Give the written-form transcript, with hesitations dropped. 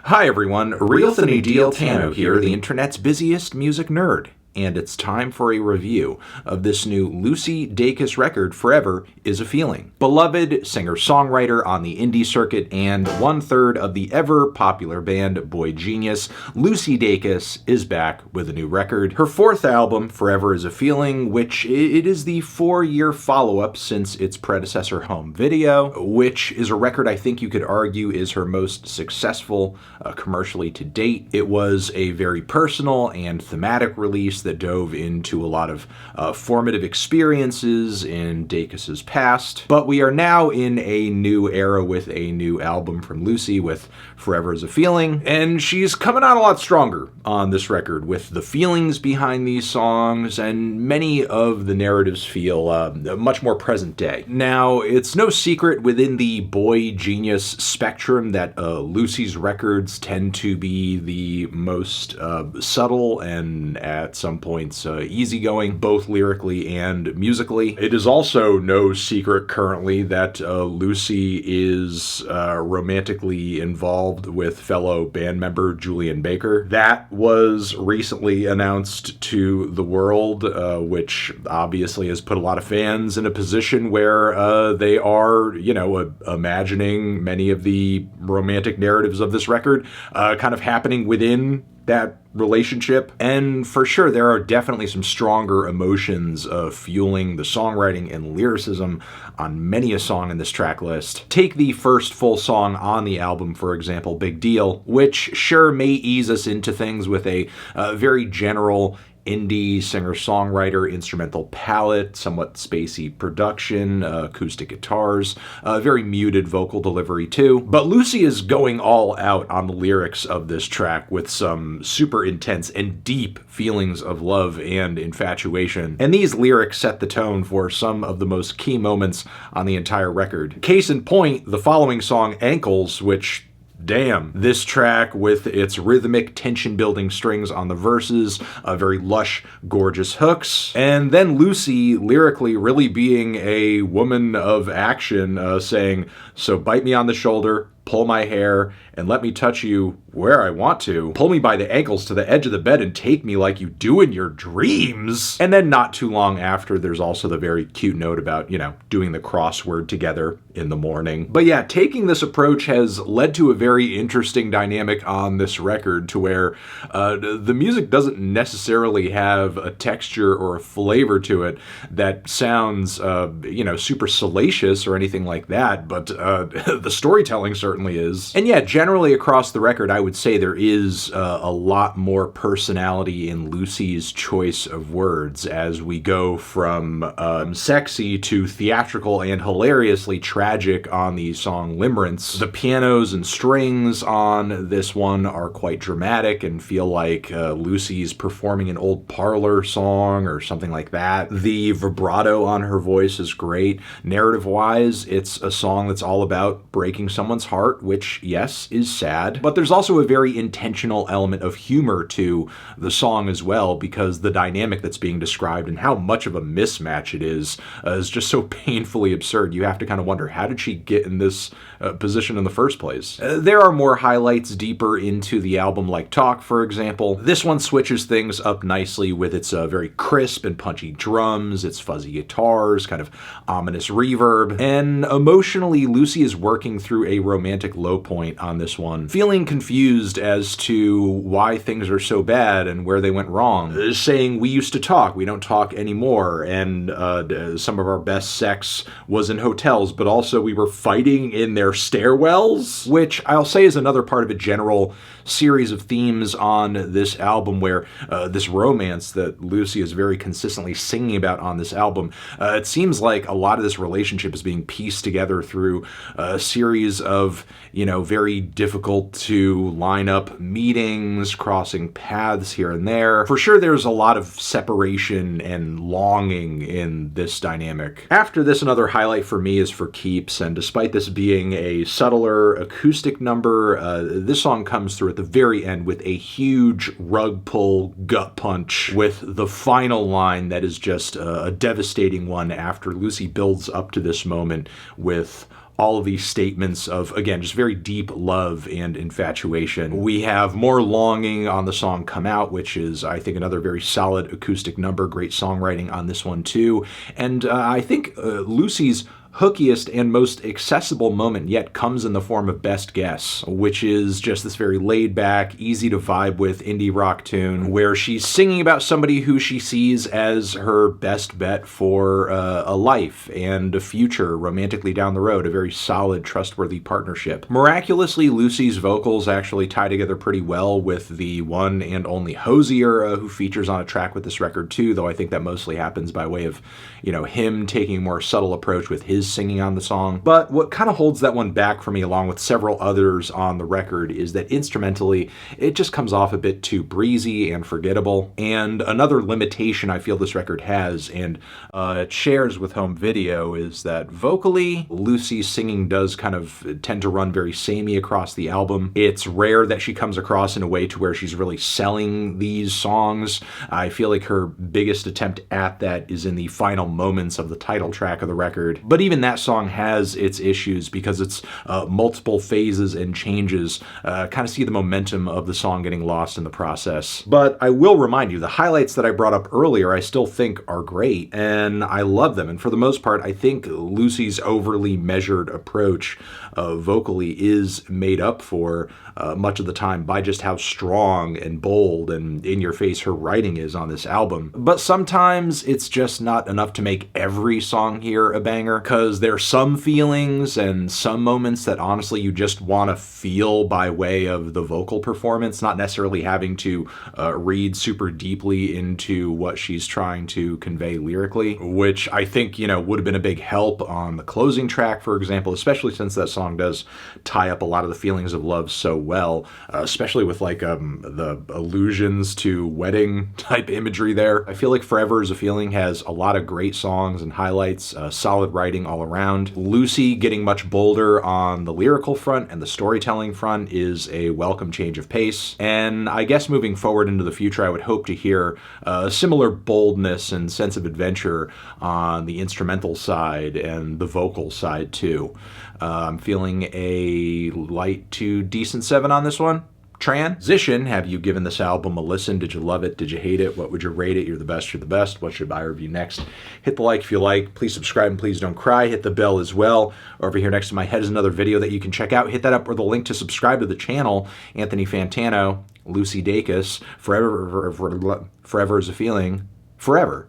Hi everyone, Real Thinny Tano here, the internet's busiest music nerd. And it's time for a review of this new Lucy Dacus record, Forever Is a Feeling. Beloved singer-songwriter on the indie circuit and one-third of the ever-popular band Boy Genius, Lucy Dacus is back with a new record. Her fourth album, Forever Is a Feeling, which it is the 4-year follow-up since its predecessor Home Video, which is a record I think you could argue is her most successful commercially to date. It was a very personal and thematic release that dove into a lot of formative experiences in Dacus's past. But we are now in a new era with a new album from Lucy with Forever Is a Feeling, and she's coming out a lot stronger on this record with the feelings behind these songs, and many of the narratives feel much more present day. Now, it's no secret within the Boy Genius spectrum that Lucy's records tend to be the most subtle and at some points easygoing, both lyrically and musically. It is also no secret currently that Lucy is romantically involved with fellow band member Julian Baker. That was recently announced to the world, which obviously has put a lot of fans in a position where they are, imagining many of the romantic narratives of this record kind of happening within that relationship. And for sure, there are definitely some stronger emotions fueling the songwriting and lyricism on many a song in this track list. Take the first full song on the album, for example, Big Deal, which sure may ease us into things with a very general indie singer-songwriter instrumental palette, somewhat spacey production, acoustic guitars, very muted vocal delivery too. But Lucy is going all out on the lyrics of this track with some super intense and deep feelings of love and infatuation. And these lyrics set the tone for some of the most key moments on the entire record. Case in point, the following song, Ankles, which damn, this track with its rhythmic tension-building strings on the verses, very lush, gorgeous hooks, and then Lucy lyrically really being a woman of action, saying, "So bite me on the shoulder, pull my hair, and let me touch you where I want to. Pull me by the ankles to the edge of the bed and take me like you do in your dreams." And then not too long after, there's also the very cute note about, doing the crossword together in the morning. But yeah, taking this approach has led to a very interesting dynamic on this record to where the music doesn't necessarily have a texture or a flavor to it that sounds, super salacious or anything like that, but the storytelling certainly is. And yeah, generally across the record, I would say there is a lot more personality in Lucy's choice of words as we go from sexy to theatrical and hilariously tragic on the song Limerence. The pianos and strings on this one are quite dramatic and feel like Lucy's performing an old parlor song or something like that. The vibrato on her voice is great. Narrative-wise, it's a song that's all about breaking someone's heart, which, yes, is sad, but there's also a very intentional element of humor to the song as well, because the dynamic that's being described and how much of a mismatch it is just so painfully absurd. You have to kind of wonder, how did she get in this position in the first place? There are more highlights deeper into the album, like Talk, for example. This one switches things up nicely with its very crisp and punchy drums, its fuzzy guitars, kind of ominous reverb, and emotionally, Lucy is working through a romantic low point on this one, feeling confused as to why things are so bad and where they went wrong, saying we used to talk, we don't talk anymore, and some of our best sex was in hotels, but also we were fighting in their stairwells, which I'll say is another part of a general series of themes on this album where this romance that Lucy is very consistently singing about on this album, it seems like a lot of this relationship is being pieced together through a series of, very difficult to line up meetings, crossing paths here and there. For sure, there's a lot of separation and longing in this dynamic. After this, another highlight for me is For Keeps, and despite this being a subtler acoustic number, this song comes through at the very end with a huge rug pull gut punch with the final line that is just a devastating one after Lucy builds up to this moment with all of these statements of, again, just very deep love and infatuation. We have More Longing on the song Come Out, which is, I think, another very solid acoustic number. Great songwriting on this one, too. And I think Lucy's hookiest and most accessible moment yet comes in the form of Best Guess, which is just this very laid-back, easy to vibe with indie rock tune where she's singing about somebody who she sees as her best bet for a life and a future romantically down the road, a very solid, trustworthy partnership. Miraculously, Lucy's vocals actually tie together pretty well with the one and only Hosier, who features on a track with this record too, though I think that mostly happens by way of, him taking a more subtle approach with his singing on the song. But what kind of holds that one back for me, along with several others on the record, is that instrumentally it just comes off a bit too breezy and forgettable. And another limitation I feel this record has, and it shares with home video, is that vocally Lucy's singing does kind of tend to run very samey across the album. It's rare that she comes across in a way to where she's really selling these songs. I feel like her biggest attempt at that is in the final moments of the title track of the record. But even that song has its issues because it's multiple phases and changes kind of see the momentum of the song getting lost in the process. But I will remind you, the highlights that I brought up earlier I still think are great, and I love them. And for the most part, I think Lucy's overly measured approach vocally is made up for much of the time by just how strong and bold and in-your-face her writing is on this album. But sometimes it's just not enough to make every song here a banger, because there's some feelings and some moments that honestly you just want to feel by way of the vocal performance, not necessarily having to read super deeply into what she's trying to convey lyrically, which I think, would have been a big help on the closing track, for example, especially since that song does tie up a lot of the feelings of love so well, especially with the allusions to wedding type imagery there. I feel like Forever Is a Feeling has a lot of great songs and highlights, solid writing all around. Lucy getting much bolder on the lyrical front and the storytelling front is a welcome change of pace. And I guess moving forward into the future, I would hope to hear a similar boldness and sense of adventure on the instrumental side and the vocal side too. I'm feeling a light to decent 7 on this one. Transition, have you given this album a listen? Did you love it? Did you hate it? What would you rate it? You're the best, you're the best. What should I review next? Hit the like if you like. Please subscribe and please don't cry. Hit the bell as well. Over here next to my head is another video that you can check out. Hit that up or the link to subscribe to the channel. Anthony Fantano, Lucy Dacus, Forever Is a Feeling, forever.